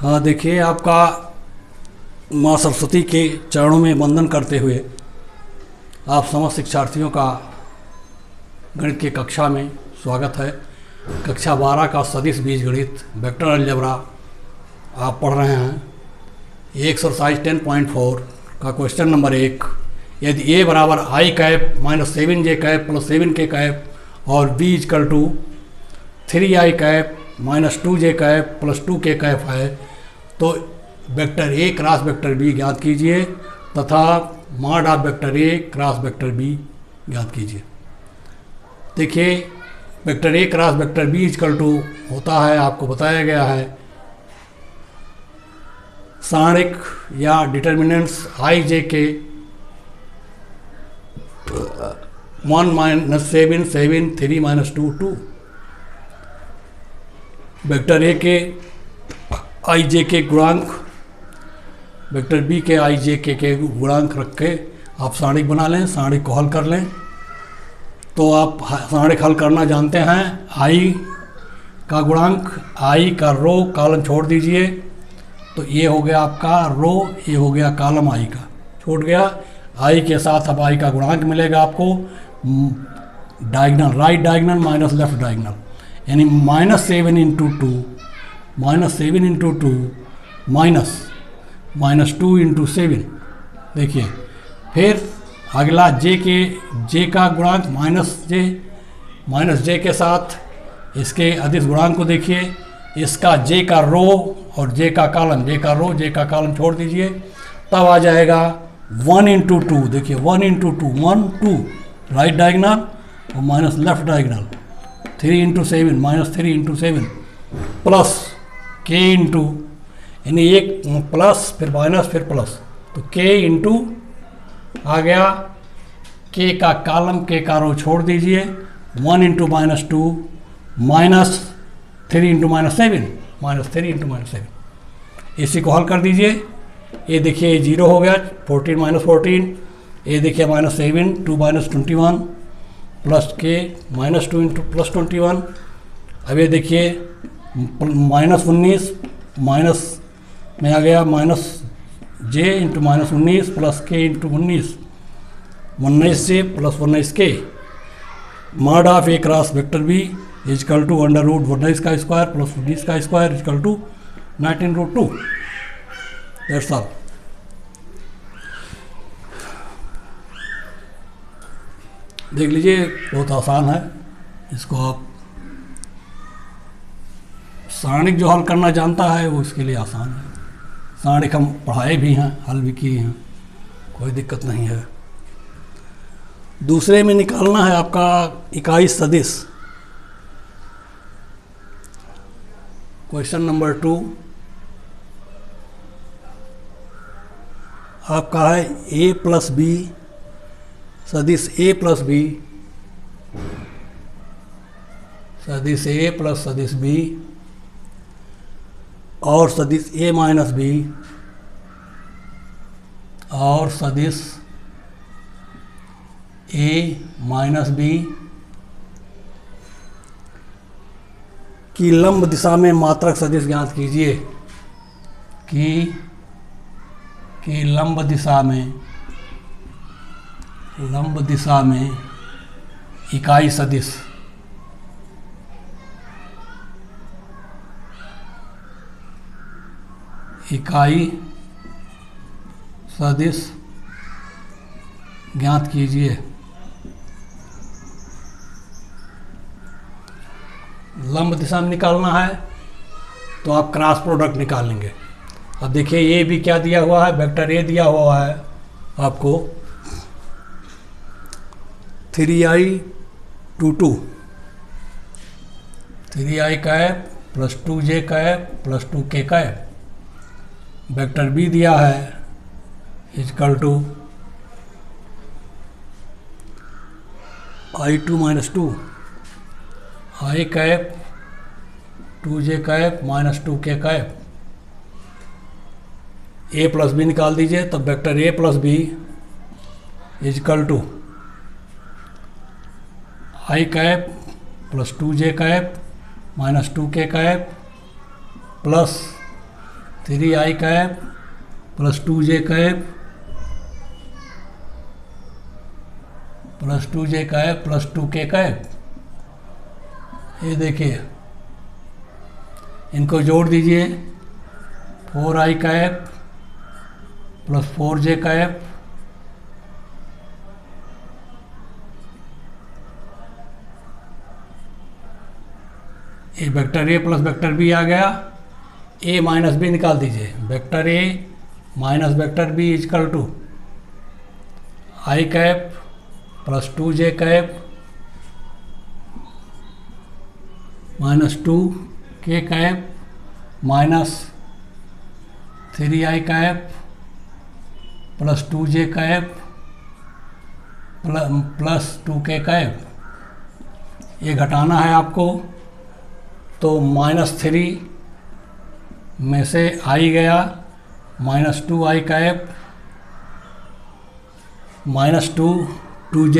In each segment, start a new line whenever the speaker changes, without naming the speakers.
हाँ, देखिए, आपका माँ सरस्वती के चरणों में वंदन करते हुए आप समस्त शिक्षार्थियों का गणित की कक्षा में स्वागत है। कक्षा 12 का सदिश बीजगणित वेक्टर अलजेब्रा आप पढ़ रहे हैं। ये एक्सरसाइज 10.4 का क्वेश्चन नंबर 1, यदि a बराबर i cap minus 7j cap plus 7k cap और b equal to 3i cap minus 2j cap plus 2k cap है तो vector a cross vector b ज्ञात कीजिए तथा mod of vector a cross vector b ज्ञात कीजिए। देखिए, vector a cross vector b equal to होता है, आपको बताया गया है, सारणिक या डिटर्मिनेंट्स i j के 1 माइनस 7 7 3 माइनस 2 2। वेक्टर a के आई जे के गुणांक वेक्टर बी के आई जे के गुणांक रख के आप सारणिक बना लें, सारणिक को हल कर लें। तो आप सारणिक हल करना जानते हैं। आई का गुणांक, आई का रो कॉलम छोड़ दीजिए, तो ये हो गया आपका रो, ये हो गया कॉलम आई का छूट गया। आई के साथ अब आई का गुणांक मिलेगा आपको diagonal, right diagonal minus left diagonal, यानी minus 7 into 2 minus 7 into 2 minus 2 into 7। देखिए, फिर अगला जे का गुणांक माइनस जे के साथ इसके अदिश गुणांक को देखिए, इसका जे का रो और जे का कॉलम, जे का रो जे का कॉलम छोड़ दीजिए, तब आ जाएगा 1 इंटू 2। देखिए 1 इंटू 2 1 2 राइट डायगनल और minus left diagonal 3 into 7 minus 3 into 7 plus k into, यानी एक प्लस फिर माइनस फिर प्लस, तो के इंटू आ गया के का कॉलम के का रो छोड़ दीजिए, 1 into minus 2 minus 3 into minus 7 minus 3 into minus 7। इसी को हल कर दीजिए। ये देखिए 0 हो गया, 14 माइनस 14, ये देखिए माइनस 7 2 माइनस 21 प्लस के माइनस 2 इंटू प्लस 21। अब ये देखिए माइनस 19 माइनस में आ गया minus j into minus 19 plus k into 19 j plus 19 k. Mod of a cross vector b equal to under root 19 का स्क्वायर प्लस 19 का square equal to 19 root 2। That's all. देख लीजिए, बहुत आसान है। इसको आप सारणिक जो हल करना जानता है वो इसके लिए आसान है। सारणिक हम पढ़ाए भी हैं, हल भी किए हैं, कोई दिक्कत नहीं है। दूसरे में निकालना है आपका इकाई सदिश। क्वेश्चन नंबर 2 आपका है a प्लस बी सदिश a प्लस बी सदिश a प्लस सदिश b और सदिश a माइनस b और सदिश a माइनस b की लंब दिशा में मात्रक सदिश ज्ञात कीजिए। कि लंब दिशा में इकाई सदिश ज्ञात कीजिए। लंब दिशा में निकालना है तो आप क्रॉस प्रोडक्ट निकालेंगे। अब देखिए, ये भी क्या दिया हुआ है, वेक्टर ए दिया हुआ है आपको 3i 2 2 3i cap plus 2j cap plus 2k cap. Vector b दिया है equal to i2 minus 2 i cap 2j cap minus 2k cap. a plus b निकाल दीजिए, तब vector a plus b equal to i cap plus 2j cap minus 2k cap plus 3i cap plus 2j cap plus 2j cap plus 2k cap. ये देखिए, इनको जोड़ दीजिए, 4i cap plus 4j cap ये vector a plus vector b आ गया। A minus b निकाल दीजिए, vector a minus vector b equal to i cap plus 2j cap minus 2k cap minus 3i cap plus 2j cap plus 2k cap. ये घटाना है आपको, तो -3 में से आई गया, -2i कैप -2j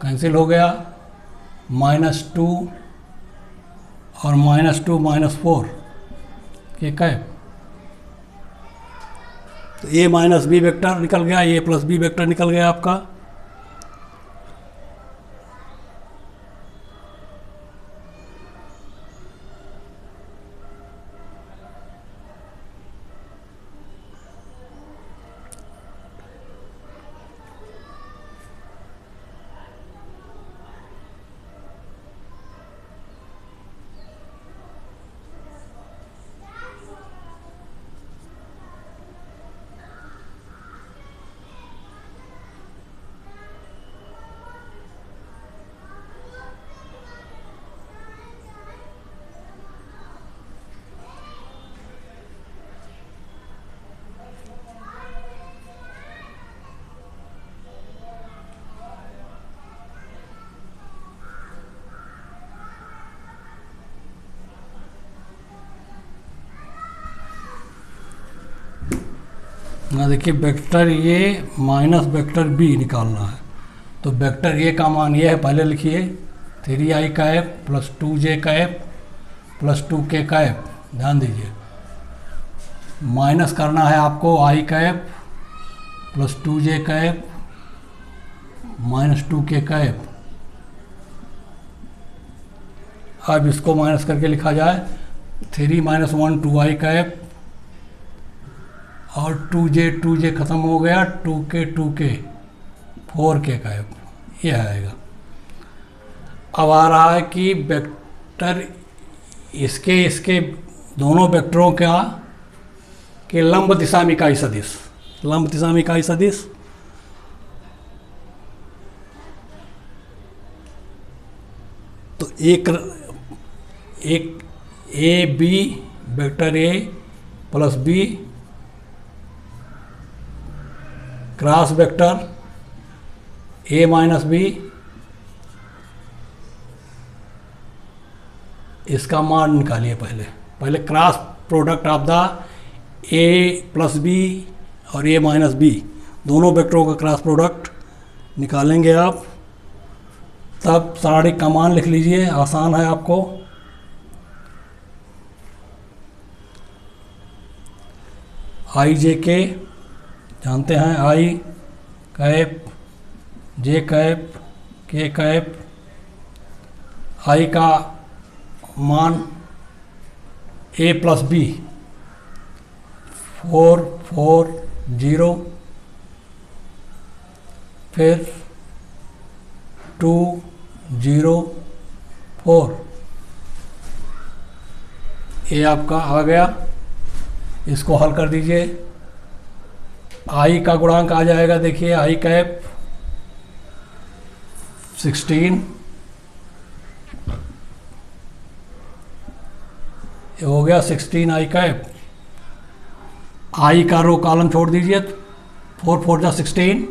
कैंसिल हो गया, -2 और -2 -4 के कैप। तो ए माइनस बी वेक्टर निकल गया, ए प्लस बी वेक्टर निकल गया आपका। ना देखिए, vector a minus vector b निकालना है, तो वेक्टर ए का मान ये है, पहले लिखिए 3i cap plus 2j cap plus 2k cap. ध्यान दीजिए, माइनस करना है आपको i cap plus 2j cap minus 2k cap. अब इसको माइनस करके लिखा जाए, 3 - 1 2i कैप और 2j ख़त्म हो गया, 2k 4k कैप। ये आएगा। अब आ रहा है कि वेक्टर इसके दोनों वेक्टरों का के लंब दिशा में इकाई सदिश, लंब दिशा में इकाई सदिश। तो एक a b vector a plus b cross vector a minus b, इसका मान निकालिए। पहले cross product of the a plus b और ए माइनस बी, दोनों वेक्टरों का क्रॉस प्रोडक्ट निकालेंगे आप, तब सारे का मान लिख लीजिए, आसान है आपको। आई जे के जानते हैं, आई cap j cap k cap. आई का मान ए प्लस बी 4 4 0, फिर 2 0 4। ये आपका आ गया, इसको हल कर दीजिए। आई का गुणांक आ जाएगा, देखिए आई कैप 16, ये हो गया 16 आई कैप। आई का रो कॉलम छोड़ दीजिए, 4 4 जा 16,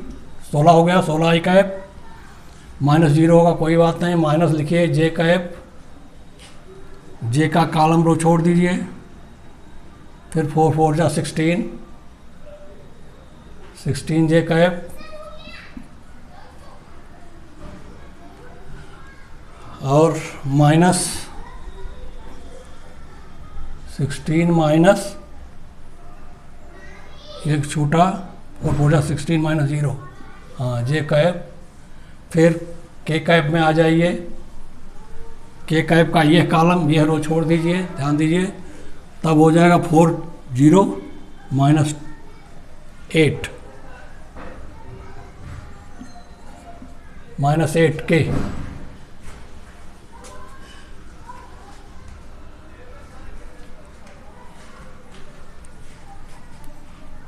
16 हो गया, 16 आई कैप। -0 होगा, कोई बात नहीं, माइनस लिखिए जे कैप, जे का कॉलम रो छोड़ दीजिए, फिर 4 4 जा 16, 16 जे कैप और -16 - एक छोटा 4/16 माइनस 0, हाँ जे कैप। फिर के कैप में आ जाइए, के कैप का ये कॉलम ये रो छोड़ दीजिए, ध्यान दीजिए, तब हो जाएगा 40 माइनस 8 माइनस 8 के।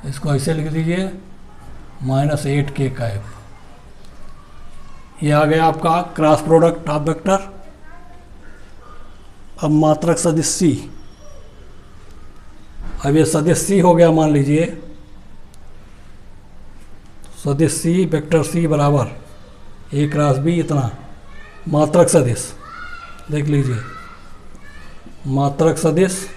इसको ऐसे लिख दीजिए -8 के कैप। ये आ गया आपका क्रॉस प्रोडक्ट ऑफ वेक्टर। अब मात्रक सदिश सी, अब ये सदिश सी हो गया, मान लीजिए सदिश सी वेक्टर सी बराबर ए क्रॉस बी इतना। मात्रक सदिश देख लीजिए, मात्रक सदिश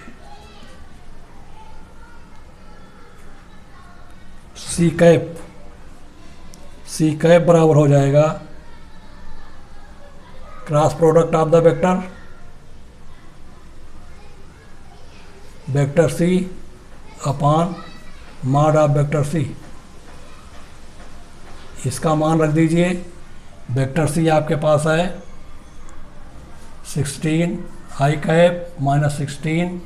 सी कैप बराबर हो जाएगा cross product of the vector c upon mod of vector c. इसका मान रख दीजिए, वेक्टर सी आपके पास है 16 i cap minus 16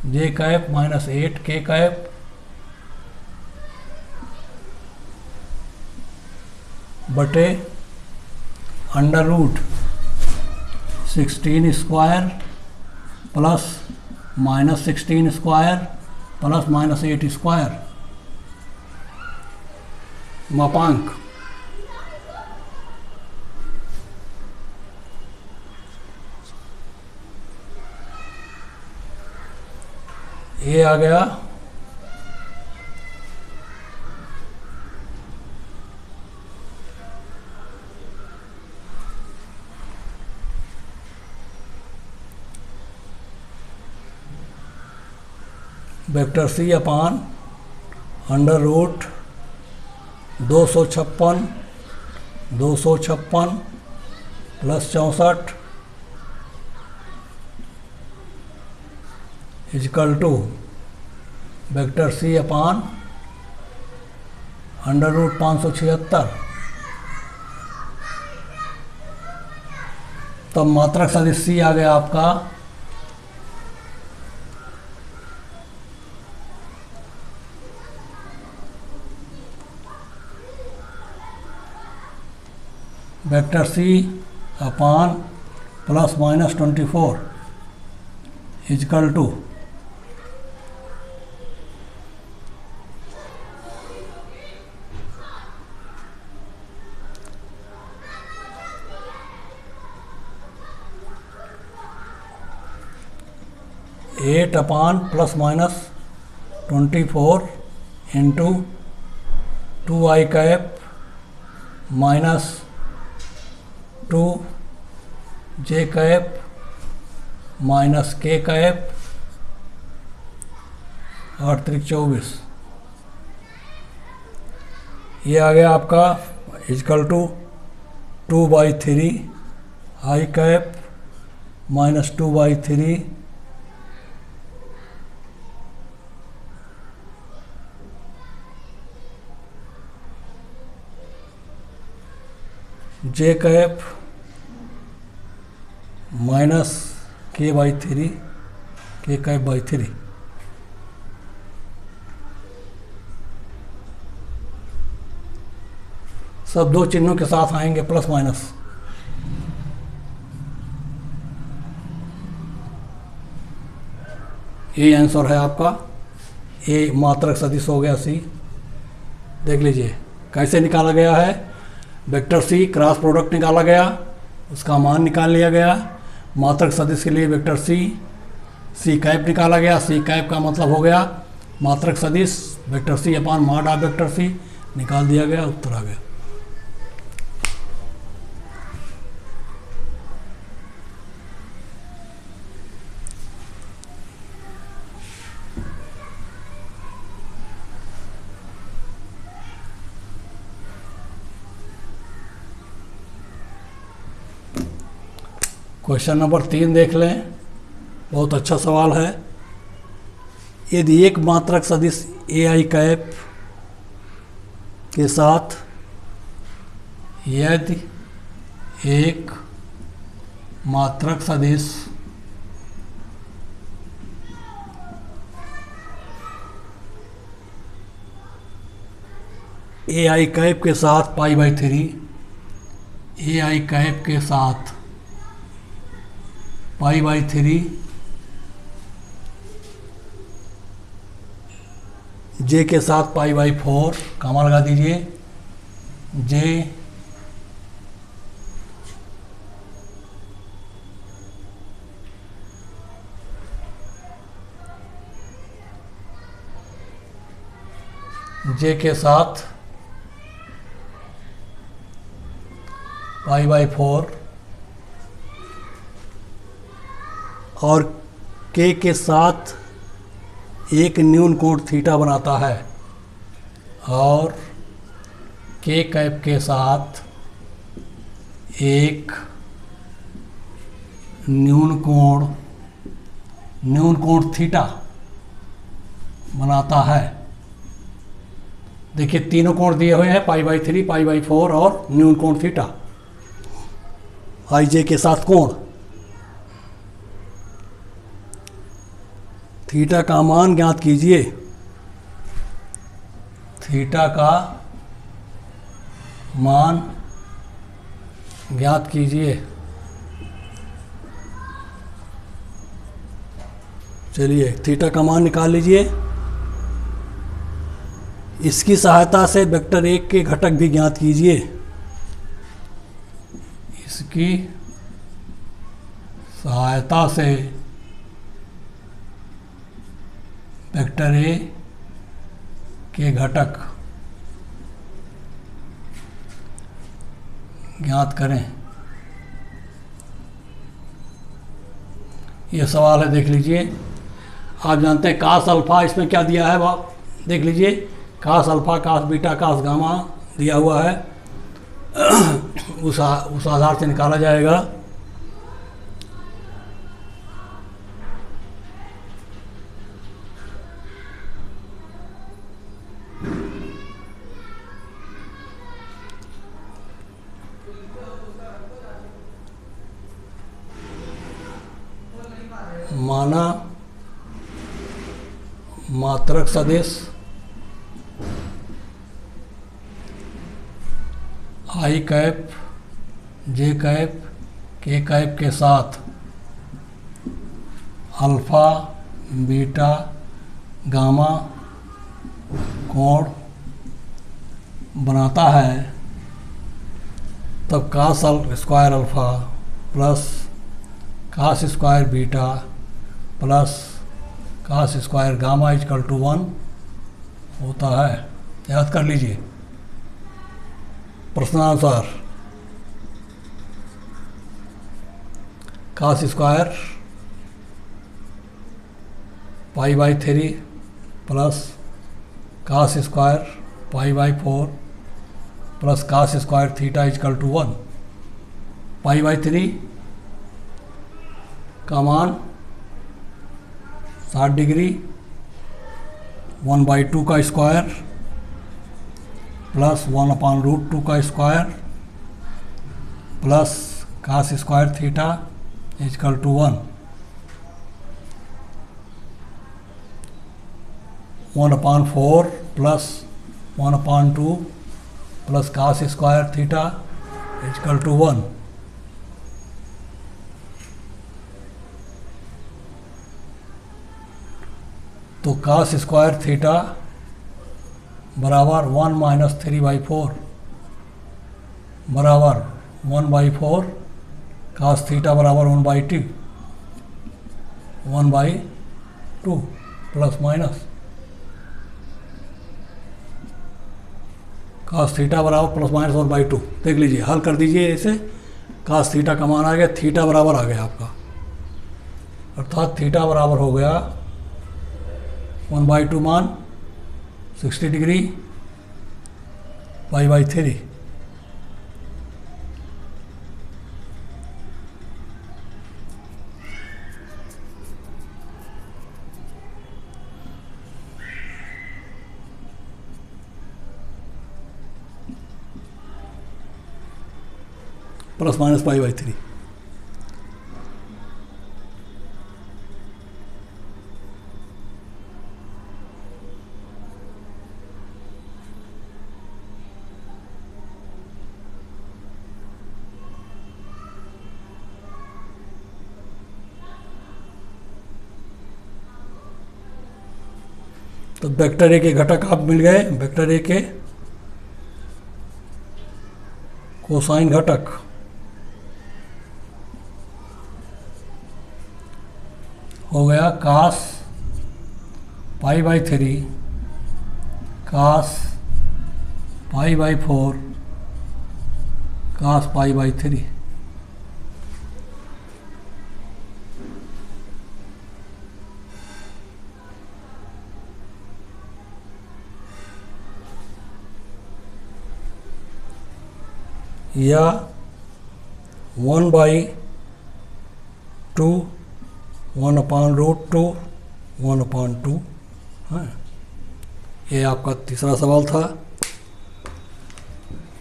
j cap minus 8 k cap बटे under root 16 square plus minus 16 square plus minus 8 square मापांक। ये आ गया vector c upon under root 256 plus 64 equal to vector c upon under root 576। तब मात्रक सदिश सी आ गया आपका vector c upon plus minus 24 equal to eight upon plus minus 24 into 2 I cap minus 2 j cap minus k cap 8 × 24। ये आ गया आपका equal to 2/3 i cap minus 2/3 j cap minus k/3 k cap by 3। सब दो चिन्हों के साथ आएंगे प्लस माइनस। ये आंसर है आपका। ये मात्रक सदिश हो गया सी। देख लीजिए कैसे निकाला गया है। वेक्टर सी क्रॉस प्रोडक्ट निकाला गया, उसका मान निकाल लिया गया। मात्रक सदिश के लिए वेक्टर सी कैप निकाला गया। सी कैप का मतलब हो गया मात्रक सदिश vector c upon mod of vector c, निकाल दिया गया, उत्तर आ गया। क्वेश्चन नंबर 3 देख लें, बहुत अच्छा सवाल है। यदि एक मात्रक सदिश ए आई कैप के साथ यदि एक मात्रक सदिश ए आई कैप के साथ पाई बाई 3, ए आई कैप के साथ पाई बाई 3 जे के साथ पाई बाई 4, कामा लगा दीजिए, जे के साथ पाई बाई 4 और के साथ एक न्यून कोण थीटा बनाता है, और के कैप के साथ एक न्यून कोण थीटा बनाता है। देखिए तीनों कोण दिए हुए हैं, पाई बाई 3, पाई बाई 4 और न्यून कोण थीटा। आई जे के साथ कोण, थीटा का मान ज्ञात कीजिए, थीटा का मान ज्ञात कीजिए। चलिए थीटा का मान निकाल लीजिए। इसकी सहायता से वेक्टर 1 के घटक भी ज्ञात कीजिए। इसकी सहायता से वेक्टर ए के घटक ज्ञात करें। यह सवाल है, देख लीजिए। आप जानते हैं कास अल्फा, इसमें क्या दिया है आप देख लीजिए, कास अल्फा, कास बीटा, कास गामा दिया हुआ है। उस आधार से निकाला जाएगा। माना मात्रक सदिश i cap, j cap, k cap के साथ अल्फा, बीटा, गामा कोण बनाता है, तब cos square alpha plus cos square beta plus cos square gamma equal to 1 होता है। याद कर लीजिए प्रश्नानुसार। Cos square pi by 3 plus cos square pi by 4 plus cos square theta equal to 1। Pi by 3 का मान 60 डिग्री, 1/2 का square plus 1/√2 का square plus cos square theta equal to 1। 1/4 plus 1/2 plus cos square theta equal to 1। तो कास square theta बराबर 1 minus 3/4 बराबर 1/4, cos theta बराबर 1/2 plus minus cos theta बराबर plus minus 1/2। देख लीजिए, हल कर दीजिए इसे। कास थीटा का मान आ गया, थीटा बराबर आ गया आपका, अर्थात थीटा बराबर हो गया 1/2 मान 60 डिग्री पाई/3। Plus minus pi by 3। तो वेक्टर ए के घटक आप मिल गए। वेक्टर ए के कोसाइन घटक हो गया cos pi by 3, cos pi by 4, cos pi by 3। या 1/2, 1/√2, 1/2 है। ये आपका तीसरा सवाल था।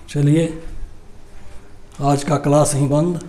चलिए आज का क्लास यहीं बंद।